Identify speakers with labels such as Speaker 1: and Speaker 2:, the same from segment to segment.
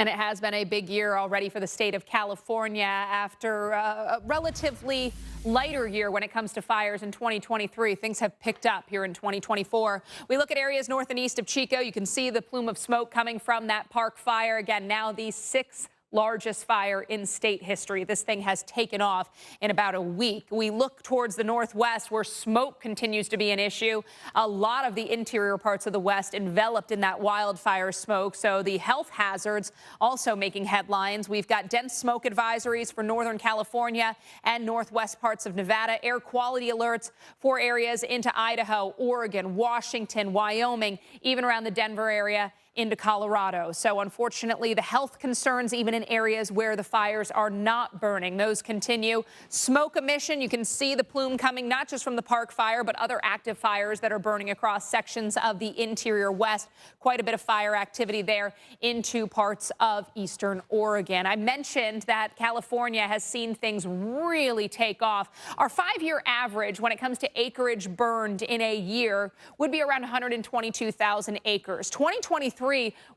Speaker 1: And it has been a big year already for the state of California after a relatively lighter year when it comes to fires in 2023. Things have picked up here in 2024. We look at areas north and east of Chico. You can see the plume of smoke coming from that park fire. Again, now the sixth largest fire in state history. This thing has taken off in about a week. We look towards the northwest where smoke continues to be an issue. A lot of the interior parts of the west enveloped in that wildfire smoke. So the health hazards also making headlines. We've got dense smoke advisories for Northern California and northwest parts of Nevada. Air quality alerts for areas into Idaho, Oregon, Washington, Wyoming, even around the Denver area into Colorado. So unfortunately, the health concerns, even in areas where the fires are not burning, those continue. Smoke emission, you can see the plume coming not just from the park fire, but other active fires that are burning across sections of the interior west. Quite a bit of fire activity there into parts of eastern Oregon. I mentioned that California has seen things really take off. Our 5-year average when it comes to acreage burned in a year would be around 122,000 acres. 2023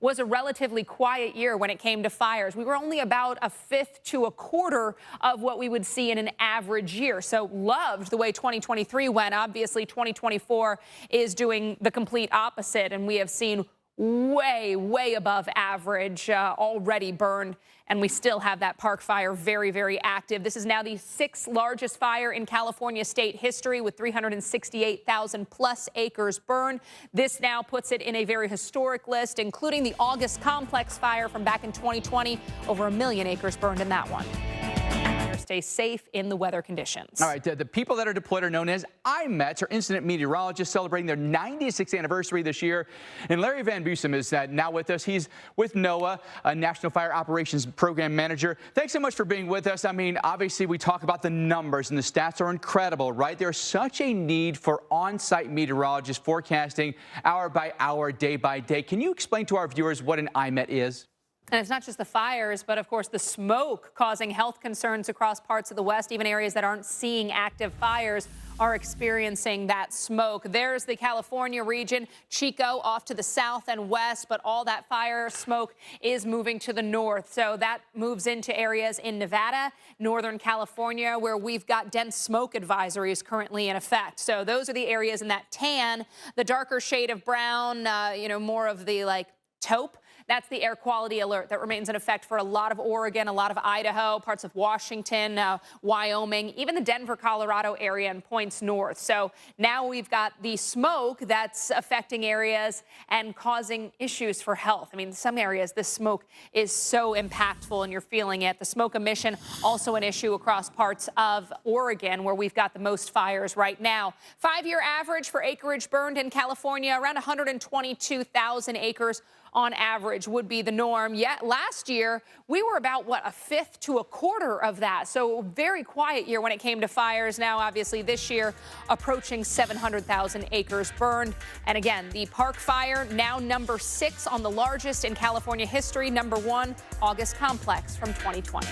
Speaker 1: was a relatively quiet year when it came to fires. We were only about a fifth to a quarter of what we would see in an average year. So loved the way 2023 went. Obviously, 2024 is doing the complete opposite, and we have seen way above average already burned, and we still have that park fire very active. This is now the sixth largest fire in California state history with 368,000 plus acres burned. This now puts it in a very historic list, including the August Complex fire from back in 2020. Over 1 million acres burned in that one. Stay safe in the weather conditions.
Speaker 2: All right, the people that are deployed are known as IMETs, or incident meteorologists, celebrating their 96th anniversary this year. And Larry Van Bussum is now with us. He's with NOAA, a National Fire Operations Program Manager. Thanks so much for being with us. I mean, obviously, we talk about the numbers, and the stats are incredible, right? There's such a need for on-site meteorologists forecasting hour by hour, day by day. Can you explain to our viewers what an IMET is?
Speaker 1: And it's not just the fires, but of course the smoke causing health concerns across parts of the west. Even areas that aren't seeing active fires are experiencing that smoke. There's the California region, Chico off to the south and west, but all that fire smoke is moving to the north. So that moves into areas in Nevada, Northern California, where we've got dense smoke advisories currently in effect. So those are the areas in that tan, the darker shade of brown, more of the like taupe. That's the air quality alert that remains in effect for a lot of Oregon, a lot of Idaho, parts of Washington, Wyoming, even the Denver, Colorado area and points north. So now we've got the smoke that's affecting areas and causing issues for health. I mean, some areas this smoke is so impactful and you're feeling it. The smoke emission also an issue across parts of Oregon where we've got the most fires right now. 5-year average for acreage burned in California, around 122,000 acres on average would be the norm. Yet last year, we were about, a fifth to a quarter of that. So very quiet year when it came to fires. Now, obviously, this year approaching 700,000 acres burned. And again, the park fire now number 6 on the largest in California history. Number 1, August Complex from 2020.